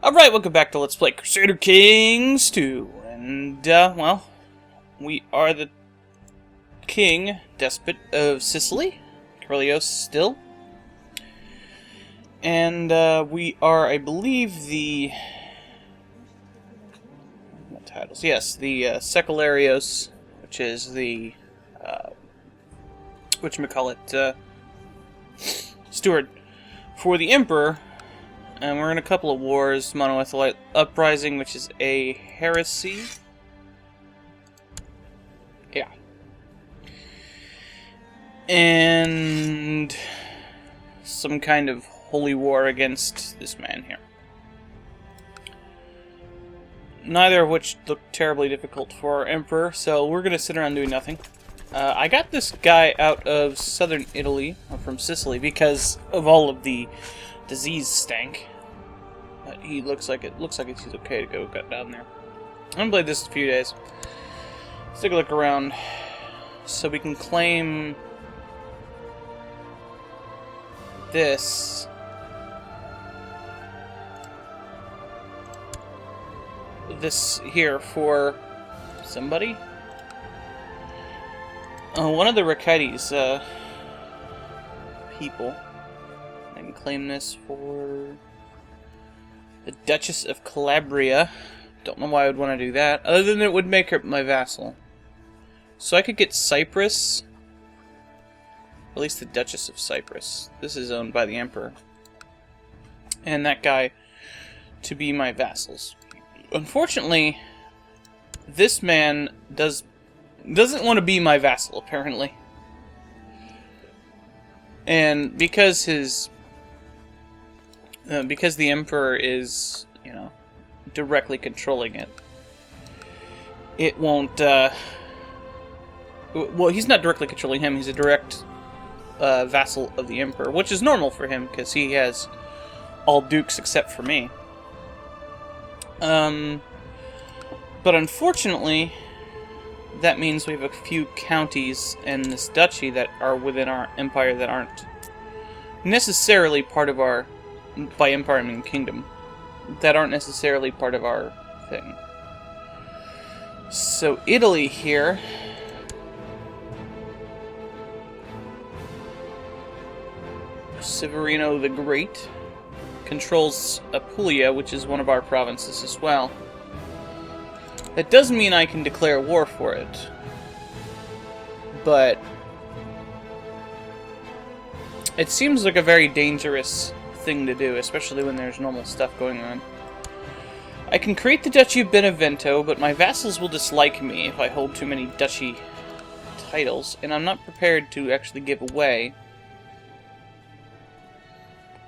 Alright, welcome back to Let's Play Crusader Kings 2. And, well, we are the king, despot of Sicily, Carlios still. And, we are, I believe, the... what titles? Yes, the, Secularios, which is the, whatchamacallit, steward for the Emperor. And we're in a couple of wars. Monoethelite Uprising, which is a heresy. Yeah. And some kind of holy war against this man here. Neither of which look terribly difficult for our Emperor, so we're going to sit around doing nothing. I got this guy out of southern Italy, or from Sicily, because of all of the disease stank. But he looks like he's okay to go down there. I'm gonna play this in a few days. Let's take a look around, so we can claim this. This here for somebody. One of the Riccati's people. I can claim this for the Duchess of Calabria. Don't know why I would want to do that, other than it would make her my vassal. So I could get Cyprus. At least the Duchess of Cyprus. This is owned by the Emperor. And that guy to be my vassals. Unfortunately, this man doesn't want to be my vassal, apparently. And because the Emperor is, you know, directly controlling it, it won't, well, he's not directly controlling him, he's a direct vassal of the Emperor, which is normal for him, because he has all dukes except for me. But unfortunately, that means we have a few counties in this duchy that are within our empire that aren't necessarily part of our... by empire I mean kingdom, that aren't necessarily part of our thing. So Italy here, Severino the Great controls Apulia, which is one of our provinces as well. That doesn't mean I can declare war for it, but it seems like a very dangerous thing to do, especially when there's normal stuff going on. I can create the Duchy of Benevento, but my vassals will dislike me if I hold too many duchy titles, and I'm not prepared to actually give away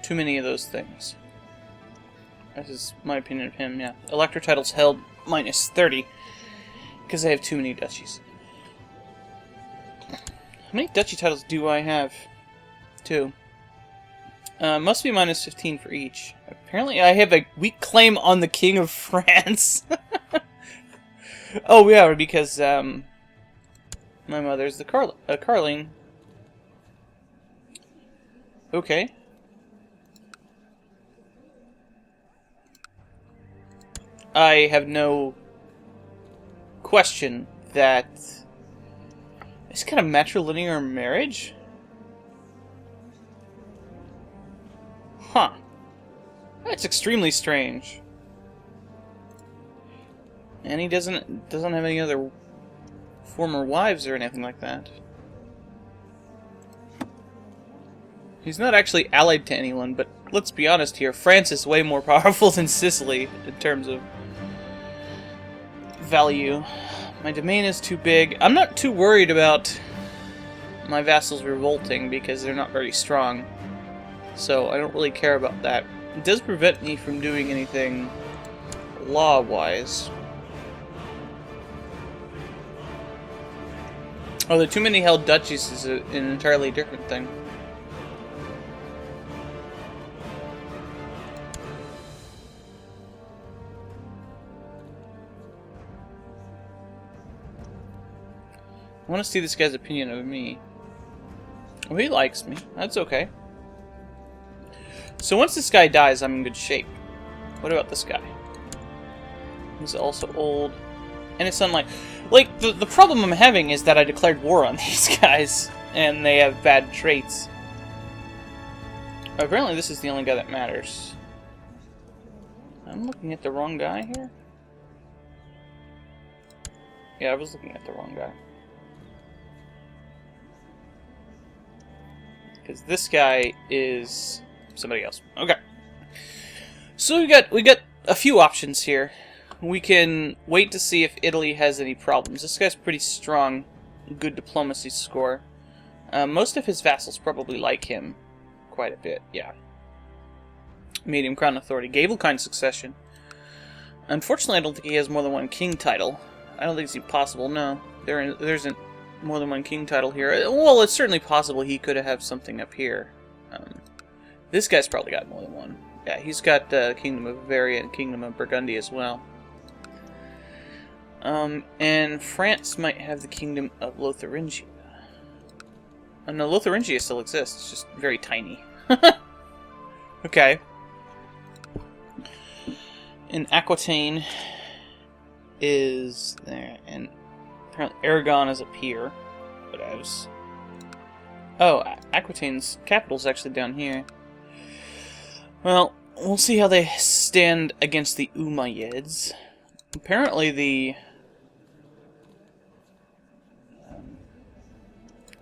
too many of those things. This is my opinion of him, yeah. Elector titles held minus 30, because I have too many duchies. How many duchy titles do I have? 2. Must be minus 15 for each. Apparently I have a weak claim on the King of France. Oh yeah, because my mother's the Carling. Okay. I have no question that it's kind of matrilinear marriage. Huh. That's extremely strange. And he doesn't have any other former wives or anything like that. He's not actually allied to anyone, but let's be honest here, France is way more powerful than Sicily in terms of value. My domain is too big. I'm not too worried about my vassals revolting because they're not very strong. So I don't really care about that. It does prevent me from doing anything law-wise. Although too many held duchies is an entirely different thing. I want to see this guy's opinion of me. Well, he likes me. That's okay. So once this guy dies, I'm in good shape. What about this guy? He's also old. And it's unlike... Like, the problem I'm having is that I declared war on these guys, and they have bad traits. Apparently this is the only guy that matters. I'm looking at the wrong guy here? Yeah, I was looking at the wrong guy. Because this guy is somebody else. Okay. So we got a few options here. We can wait to see if Italy has any problems. This guy's pretty strong, good diplomacy score. Most of his vassals probably like him quite a bit, yeah. Medium crown authority. Gable-kind succession. Unfortunately, I don't think he has more than one king title. I don't think it's impossible, no. There isn't more than one king title here. Well, it's certainly possible he could have something up here. This guy's probably got more than one. Yeah, he's got the Kingdom of Bavaria and Kingdom of Burgundy as well. And France might have the Kingdom of Lotharingia. No, Lotharingia still exists, it's just very tiny. Okay. And Aquitaine is there, and apparently Aragon is up here. But I was... Oh, Aquitaine's capital's actually down here. Well, we'll see how they stand against the Umayyads. Apparently the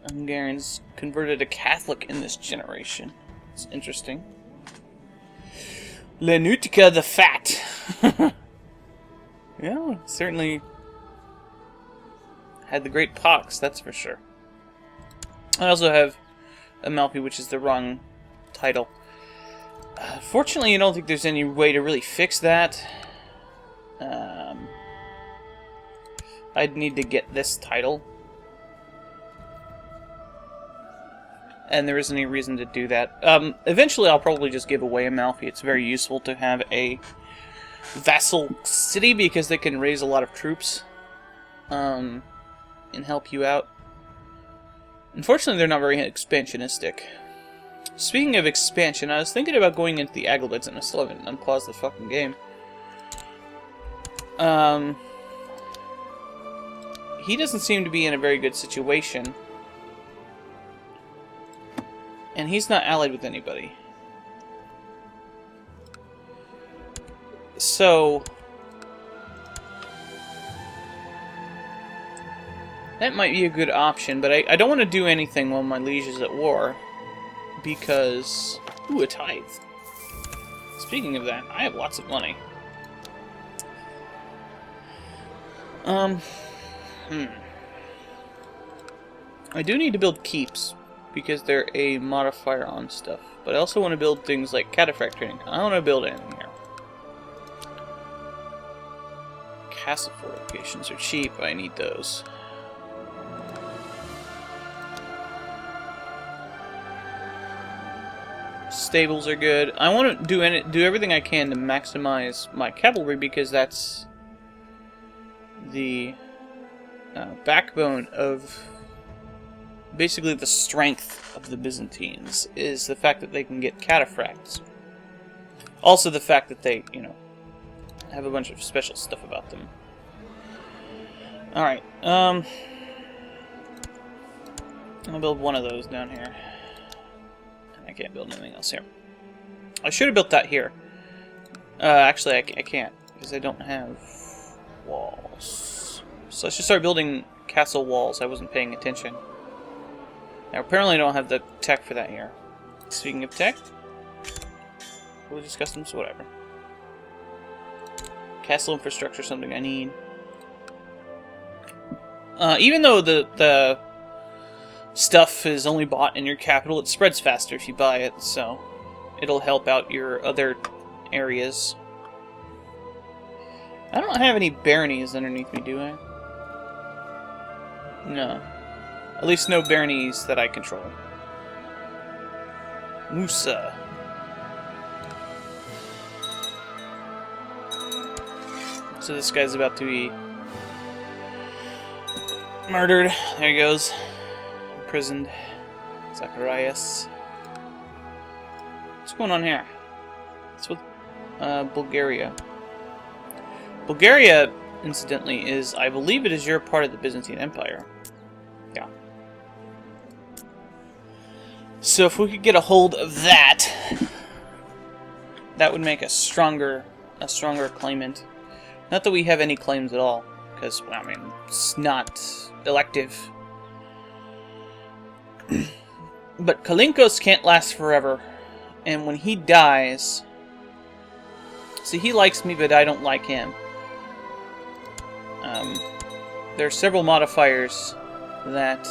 Hungarians converted to Catholic in this generation. It's interesting. Lenutica the Fat. Yeah, certainly had the Great Pox, that's for sure. I also have Amalfi, which is the wrong title. Fortunately, I don't think there's any way to really fix that. I'd need to get this title. And there isn't any reason to do that. Eventually, I'll probably just give away Amalfi. It's very useful to have a vassal city because they can raise a lot of troops and help you out. Unfortunately, they're not very expansionistic. Speaking of expansion, I was thinking about going into the Aghlbids, and I still haven't unpaused the fucking game. He doesn't seem to be in a very good situation. And he's not allied with anybody. So... that might be a good option, but I don't want to do anything while my liege is at war. Because... ooh, a tithe. Speaking of that, I have lots of money. I do need to build keeps, because they're a modifier on stuff. But I also want to build things like cataphract training. I don't want to build anything here. Castle fortifications are cheap, I need those. Stables are good. I want to do everything I can to maximize my cavalry because that's the backbone of basically the strength of the Byzantines is the fact that they can get cataphracts. Also the fact that they, you know, have a bunch of special stuff about them. Alright, I'll build one of those down here. I can't build anything else here. I should have built that here. Actually, I can't, because I don't have walls. So I should start building castle walls. I wasn't paying attention. Now, apparently I don't have the tech for that here. Speaking of tech, religious customs, whatever. Castle infrastructure, something I need. Even though the stuff is only bought in your capital, it spreads faster if you buy it, so it'll help out your other areas. I don't have any baronies underneath me, do I? No. At least no baronies that I control. Musa. So this guy's about to be murdered. There he goes. Imprisoned. Zacharias. What's going on here? Bulgaria. Bulgaria, incidentally, is, I believe it is your part of the Byzantine Empire. Yeah. So if we could get a hold of that, that would make a stronger claimant. Not that we have any claims at all, because, well, I mean, it's not elective. But Kalinkos can't last forever, and when he dies... See, he likes me, but I don't like him. There are several modifiers that...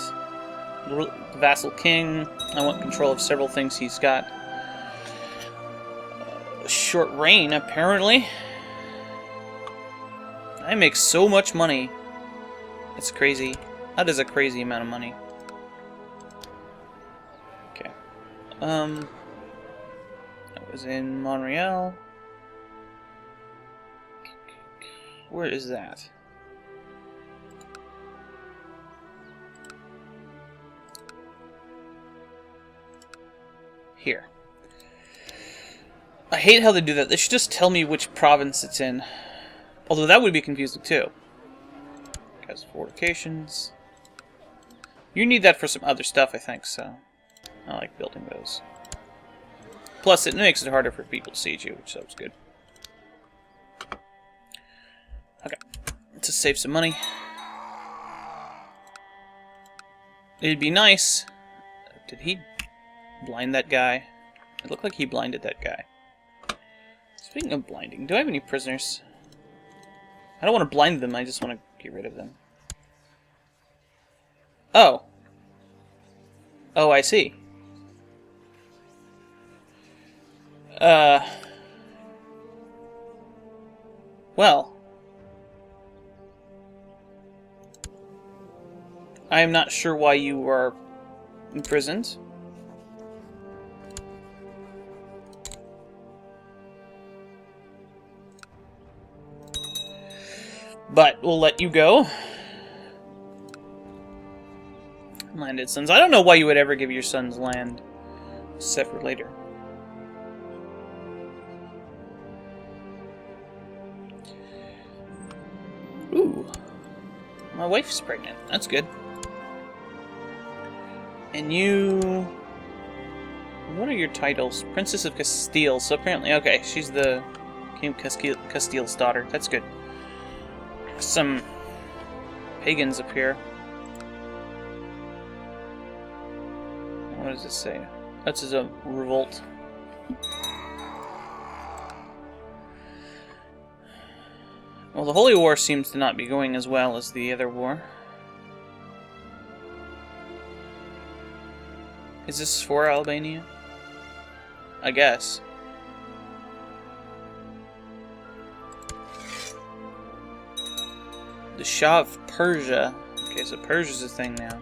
The vassal king, I want control of several things he's got. Short reign, apparently. I make so much money. It's crazy. That is a crazy amount of money. Okay. That was in Montreal. Where is that? Here. I hate how they do that. They should just tell me which province it's in. Although that would be confusing too. Because fortifications. You need that for some other stuff, I think, so I like building those. Plus, it makes it harder for people to siege you, which sounds good. Okay, to save some money. It'd be nice. Did he blind that guy? It looked like he blinded that guy. Speaking of blinding, do I have any prisoners? I don't want to blind them, I just want to get rid of them. Oh. Oh, I see. Well. I am not sure why you are imprisoned. But we'll let you go. Landed sons. I don't know why you would ever give your sons land, except for later. Ooh. My wife's pregnant. That's good. And you... What are your titles? Princess of Castile. So apparently, okay, she's the King of Castile's daughter. That's good. Some pagans up here. What does it say? That's a revolt. Well, the Holy War seems to not be going as well as the other war. Is this for Albania? I guess. The Shah of Persia. Okay, so Persia's a thing now.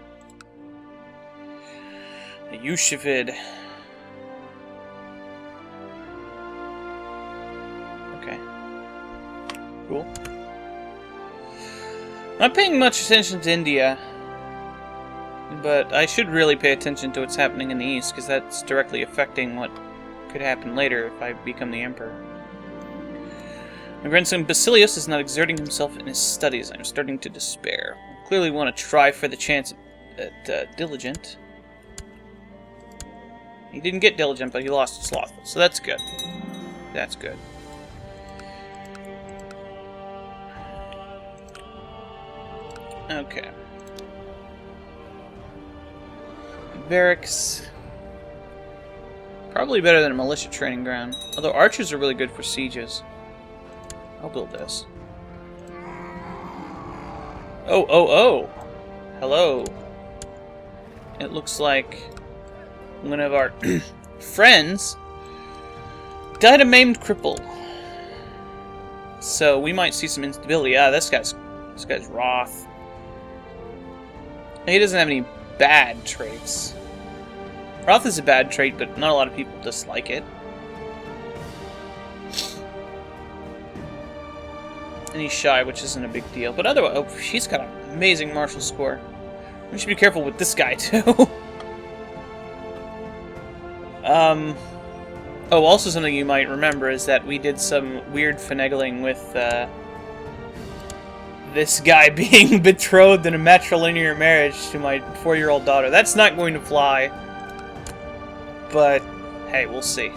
The Yushivid. Okay. Cool. I'm not paying much attention to India, but I should really pay attention to what's happening in the East, because that's directly affecting what could happen later if I become the Emperor. My grandson Basilius is not exerting himself in his studies. I'm starting to despair. I clearly want to try for the chance at Diligent. He didn't get Diligent, but he lost to Slothful, so that's good. That's good. Okay. Barracks. Probably better than a militia training ground. Although archers are really good for sieges. I'll build this. Oh, oh, oh! Hello. It looks like one of our friends died a maimed cripple. So we might see some instability. Ah, this guy's Roth. He doesn't have any bad traits. Roth is a bad trait, but not a lot of people dislike it. And he's shy, which isn't a big deal. But otherwise, oh, she's got an amazing martial score. We should be careful with this guy, too. Oh, also something you might remember is that we did some weird finagling with this guy being betrothed in a matrilinear marriage to my 4-year-old daughter. That's not going to fly. But, hey, we'll see.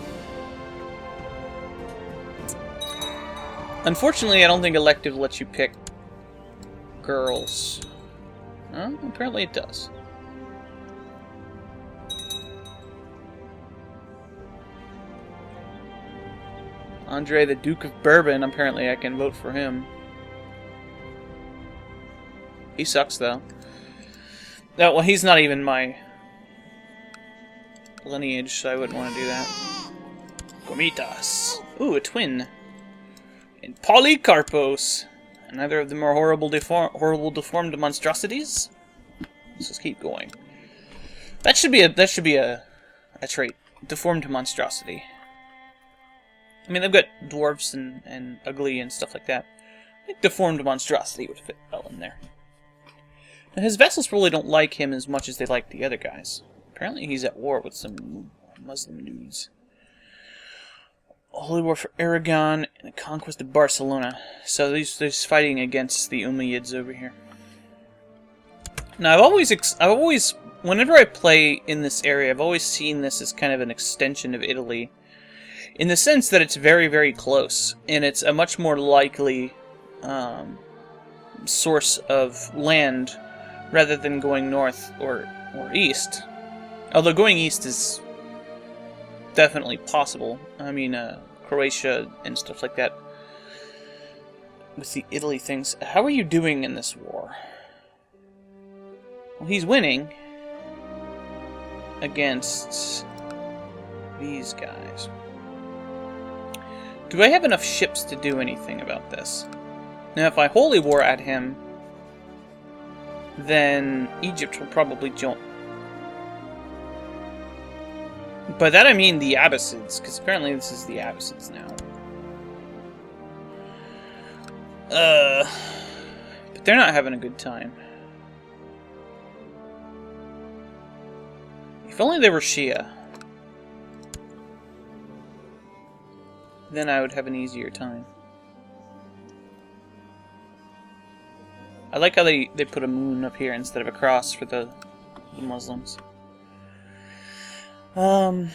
Unfortunately, I don't think elective lets you pick girls. Well, apparently it does. Andre, the Duke of Bourbon, apparently I can vote for him. He sucks, though. No, well, he's not even my lineage, so I wouldn't want to do that. Comitas. Ooh, a twin. And Polycarpos. Another of the more horrible deformed monstrosities. Let's just keep going. That should be a trait. Deformed monstrosity. I mean, they've got dwarves and ugly and stuff like that. I think deformed monstrosity would fit well in there. Now, his vassals probably don't like him as much as they like the other guys. Apparently he's at war with some Muslim dudes. Holy War for Aragon and the conquest of Barcelona. So he's fighting against the Umayyads over here. Now, I've always, whenever I play in this area, I've always seen this as kind of an extension of Italy. In the sense that it's very, very close. And it's a much more likely source of land rather than going north or east. Although going east is definitely possible. I mean, Croatia and stuff like that. With the Italy things. How are you doing in this war? Well, he's winning against these guys. Do I have enough ships to do anything about this? Now, if I holy war at him, then Egypt will probably join. By that I mean the Abbasids, because apparently this is the Abbasids now. But they're not having a good time. If only they were Shia. Then I would have an easier time. I like how they put a moon up here instead of a cross for the Muslims. So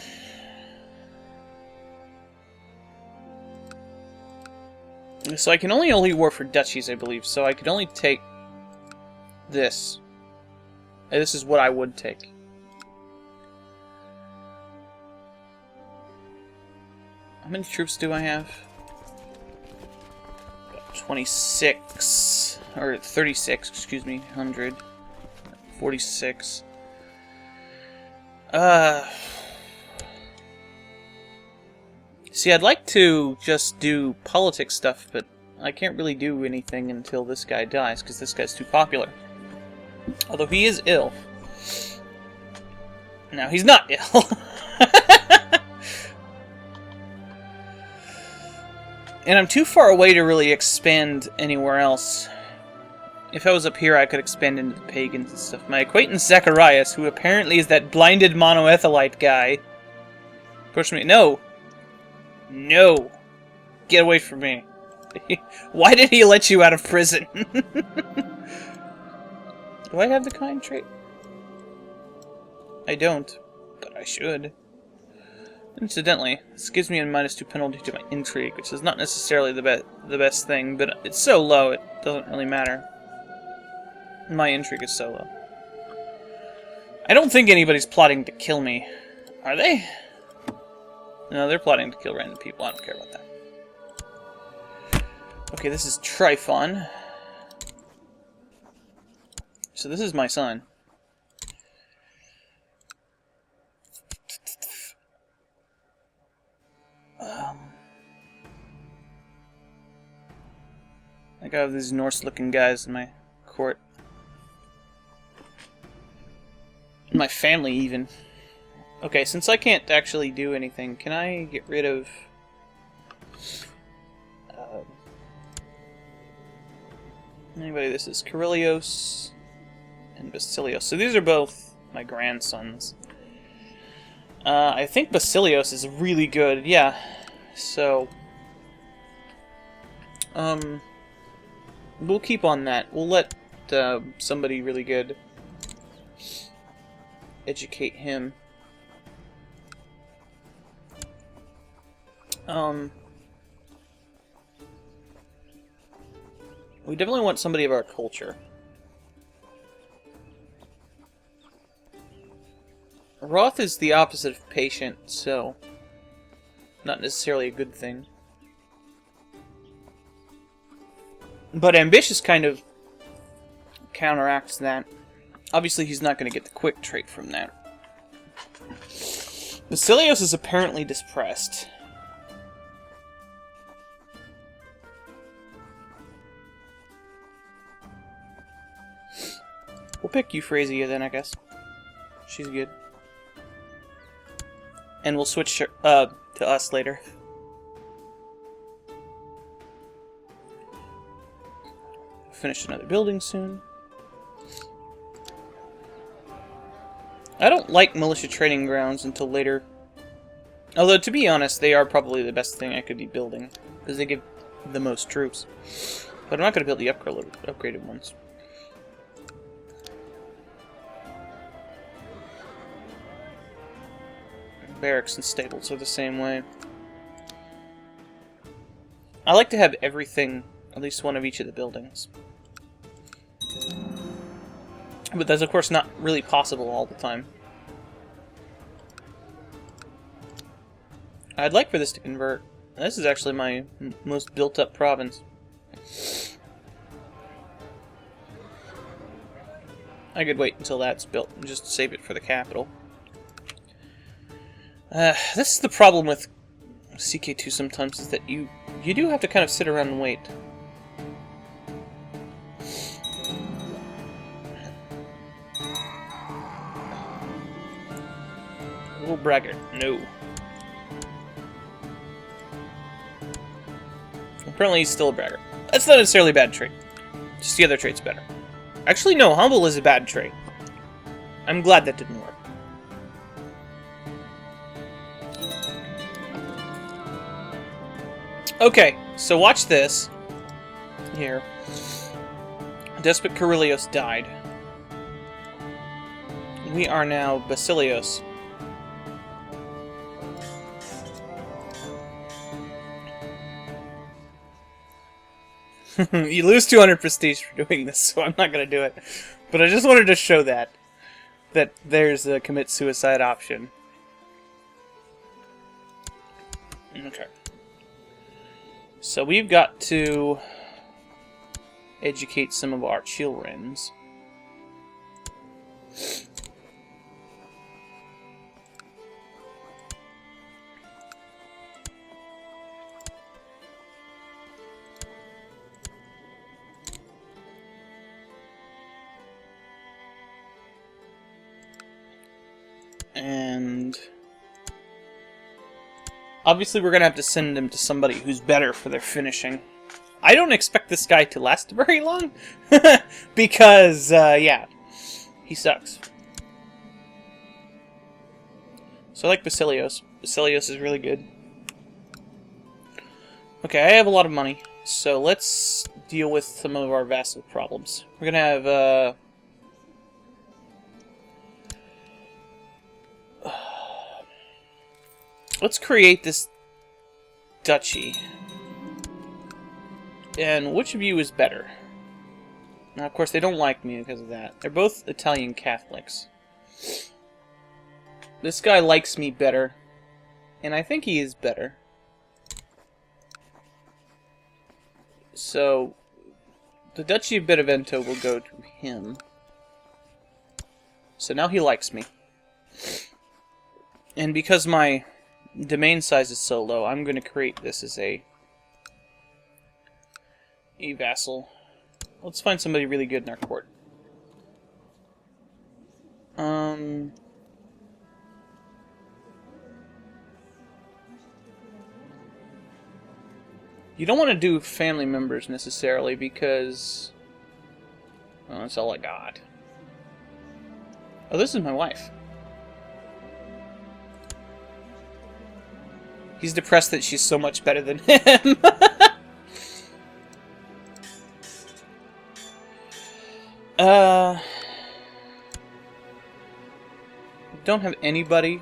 I can only war for duchies, I believe. So I could only take this. This is what I would take. How many troops do I have? 26, or 36, excuse me, 100, 46. See, I'd like to just do politics stuff, but I can't really do anything until this guy dies, because this guy's too popular. Although he is ill. Now, he's not ill. And I'm too far away to really expand anywhere else. If I was up here, I could expand into the pagans and stuff. My acquaintance Zacharias, who apparently is that blinded monoethelite guy, pushed me. No! No! Get away from me. Why did he let you out of prison? Do I have the kind trait? I don't, but I should. Incidentally, this gives me a -2 penalty to my intrigue, which is not necessarily the best thing, but it's so low it doesn't really matter. My intrigue is so low. I don't think anybody's plotting to kill me. Are they? No, they're plotting to kill random people. I don't care about that. Okay, this is Tryphon. So this is my son. I got these Norse-looking guys in my court. In my family, even. Okay, since I can't actually do anything, can I get rid of... anybody? This is Kirilios and Basilios. So these are both my grandsons. I think Basilios is really good, yeah. So, we'll keep on that. We'll let somebody really good educate him. We definitely want somebody of our culture. Wroth is the opposite of patient, so not necessarily a good thing. But ambitious kind of counteracts that. Obviously, he's not going to get the quick trait from that. Basilios is apparently depressed. We'll pick Euphrasia then, I guess. She's good. And we'll switch her, to us later. Finish another building soon. I don't like militia training grounds until later. Although, to be honest, they are probably the best thing I could be building. Because they give the most troops. But I'm not going to build the upgraded ones. Barracks and stables are the same way. I like to have everything, at least one of each of the buildings. But that's, of course, not really possible all the time. I'd like for this to convert. This is actually my most built-up province. I could wait until that's built and just save it for the capital. This is the problem with CK2 sometimes, is that you do have to kind of sit around and wait. Little braggart, no. Apparently he's still a braggart. That's not necessarily a bad trait. Just the other trait's better. Actually, no, humble is a bad trait. I'm glad that didn't work. Okay, so watch this. Here. Despot Carilios died. We are now Basilios. You lose 200 prestige for doing this, so I'm not going to do it. But I just wanted to show that there's a commit suicide option. Okay. So we've got to educate some of our childrens. And obviously we're going to have to send them to somebody who's better for their finishing. I don't expect this guy to last very long. Because, yeah, he sucks. So I like Basilios. Basilios is really good. Okay, I have a lot of money. So let's deal with some of our vassal problems. We're going to have, let's create this duchy. And which of you is better? Now, of course, they don't like me because of that. They're both Italian Catholics. This guy likes me better. And I think he is better. So, the Duchy of Benevento will go to him. So now he likes me. And because my domain size is so low, I'm going to create this as a vassal. Let's find somebody really good in our court. You don't want to do family members necessarily because, well, that's all I got. Oh, this is my wife. He's depressed that she's so much better than him. Don't have anybody.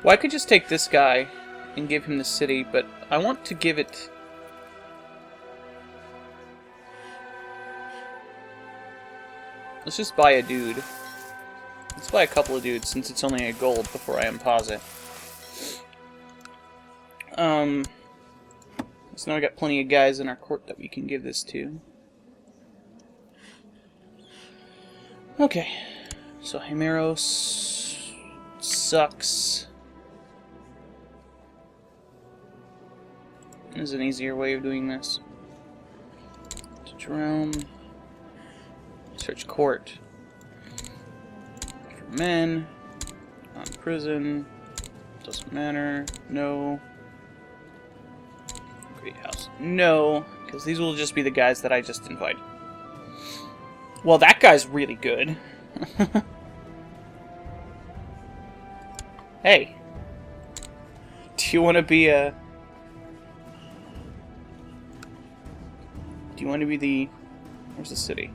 Well, I could just take this guy and give him the city, but I want to give it... Let's just buy a dude. Let's buy a couple of dudes, since it's only a gold before I unpause it. So now we got plenty of guys in our court that we can give this to. Okay. So Himeros sucks. There's an easier way of doing this. To Jerome. Search court. For men. On prison. Doesn't matter. No. Great house. No. Because these will just be the guys that I just invited. Well, that guy's really good. Hey. Do you want to be a... Do you want to be the... Where's the city?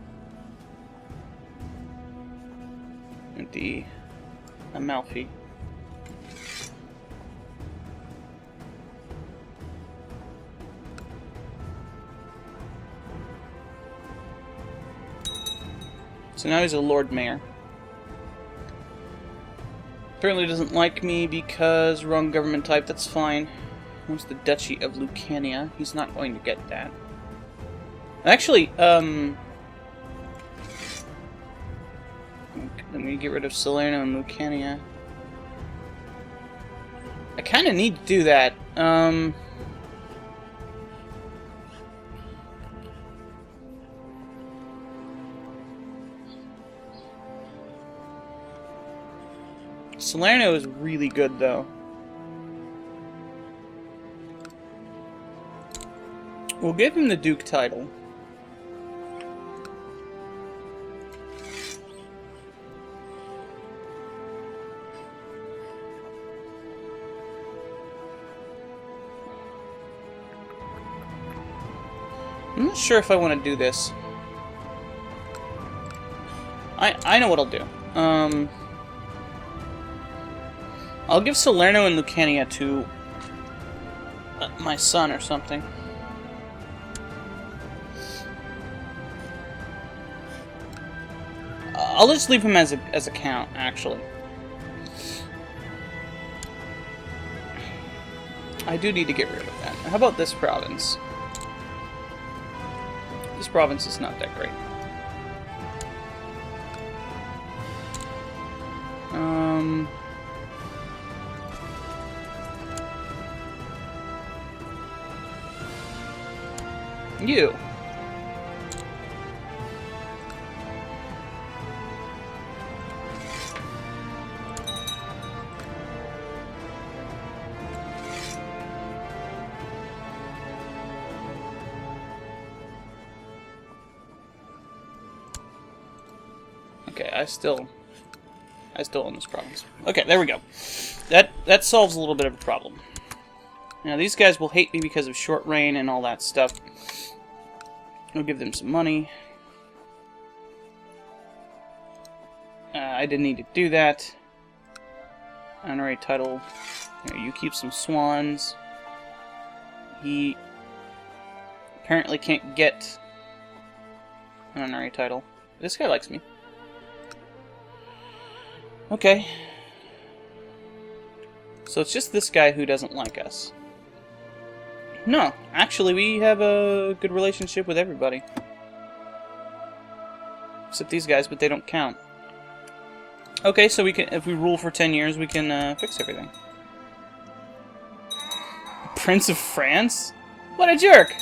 The Amalfi. So now he's a Lord Mayor. Apparently doesn't like me because wrong government type. That's fine. Wants the Duchy of Lucania. He's not going to get that. Actually, let me get rid of Salerno and Lucania. I kind of need to do that. Salerno is really good, though. We'll give him the Duke title. I'm not sure if I want to do this. I know what I'll do. I'll give Salerno and Lucania to my son or something. I'll just leave him as a count, actually. I do need to get rid of that. How about this province? This province is not that great. You. Okay, I still own this province. Okay, there we go. That solves a little bit of a problem. Now these guys will hate me because of short reign and all that stuff. I'll give them some money. I didn't need to do that. Honorary title. You keep some swans. He apparently can't get an honorary title. This guy likes me. Okay. So it's just this guy who doesn't like us. No, actually we have a good relationship with everybody. Except these guys, but they don't count. Okay, so we can, if we rule for 10 years, we can fix everything. Prince of France? What a jerk!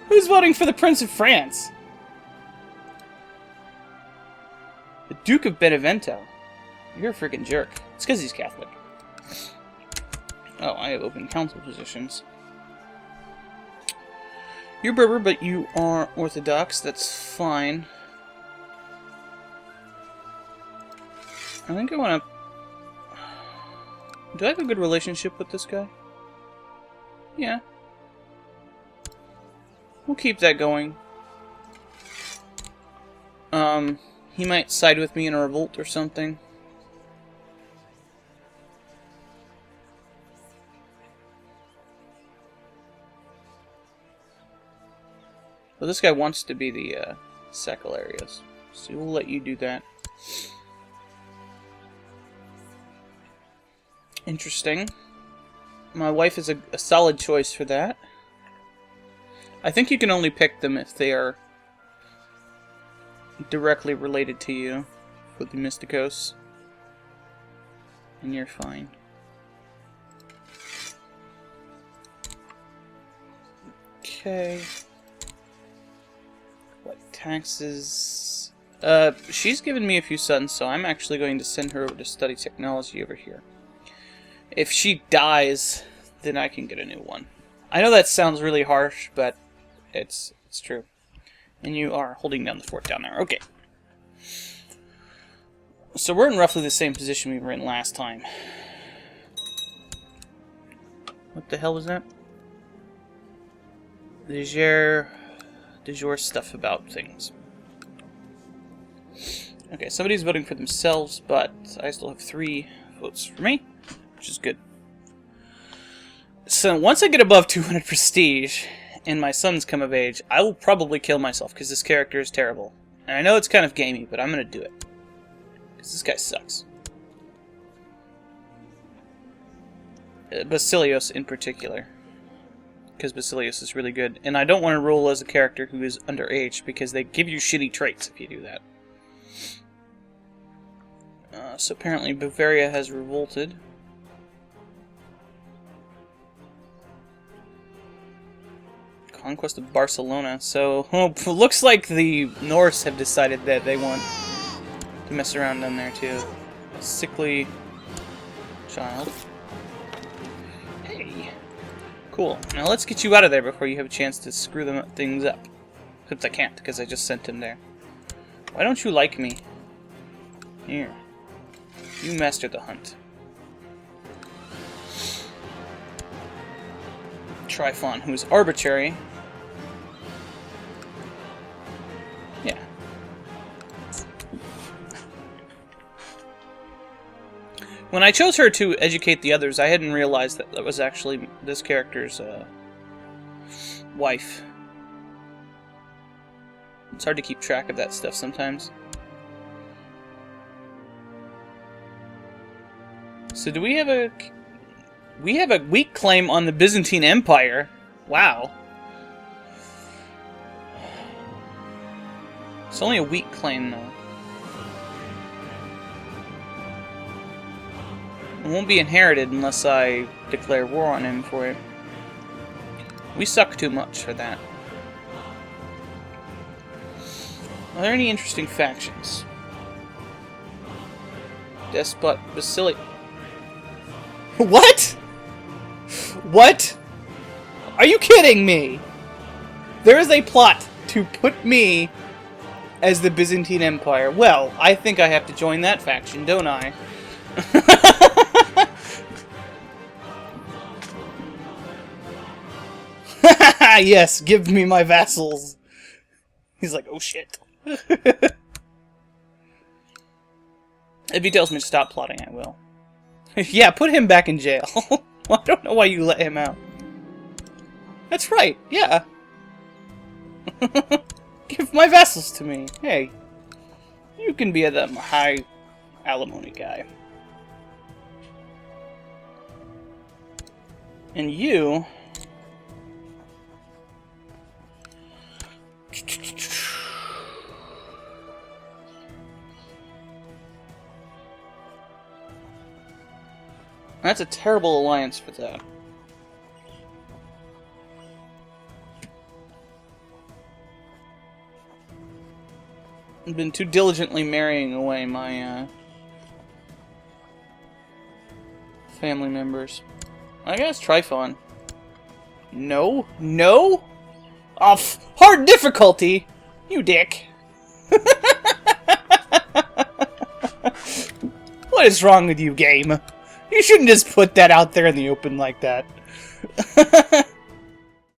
Who's voting for the Prince of France? The Duke of Benevento. You're a freaking jerk. It's because he's Catholic. Oh, I have open council positions. You're Berber, but you are Orthodox. That's fine. I think I want to... Do I have a good relationship with this guy? Yeah. We'll keep that going. He might side with me in a revolt or something. Well, this guy wants to be the Sacellarius, so we'll let you do that. Interesting. My wife is a solid choice for that. I think you can only pick them if they are directly related to you for the Mysticos. And you're fine. Okay. What taxes? She's given me a few sons, so I'm actually going to send her over to study technology over here. If she dies, then I can get a new one. I know that sounds really harsh, but it's true. And you are holding down the fort down there. Okay. So we're in roughly the same position we were in last time. What the hell was that? De jure stuff about things. Okay, somebody's voting for themselves, but I still have 3 votes for me, which is good. So once I get above 200 prestige, and my sons come of age, I will probably kill myself, because this character is terrible. And I know it's kind of gamey, but I'm going to do it. Because this guy sucks. Basilios in particular. Because Basilios is really good. And I don't want to roll as a character who is underage, because they give you shitty traits if you do that. So apparently Bavaria has revolted. Conquest of Barcelona. So, looks like the Norse have decided that they want to mess around down there too. A sickly child. Hey. Cool. Now let's get you out of there before you have a chance to screw things up. Except I can't, because I just sent him there. Why don't you like me? Here. You master the hunt. Tryphon, who is arbitrary. Yeah. When I chose her to educate the others, I hadn't realized that that was actually this character's wife. It's hard to keep track of that stuff sometimes. So do we have a... We have a weak claim on the Byzantine Empire. Wow. It's only a weak claim, though. It won't be inherited unless I declare war on him for it. We suck too much for that. Are there any interesting factions? Despot Basili... What? What? Are you kidding me? There is a plot to put me as the Byzantine Empire. Well, I think I have to join that faction, don't I? Yes, give me my vassals. He's like, oh shit. If he tells me to stop plotting, I will. Yeah, put him back in jail. I don't know why you let him out. That's right, yeah. Give my vassals to me. Hey, you can be the high alimony guy. And you... That's a terrible alliance for that. I've been too diligently marrying away my family members. I guess Tryphon. No? No? Off hard difficulty? You dick. What is wrong with you, game? You shouldn't just put that out there in the open like that.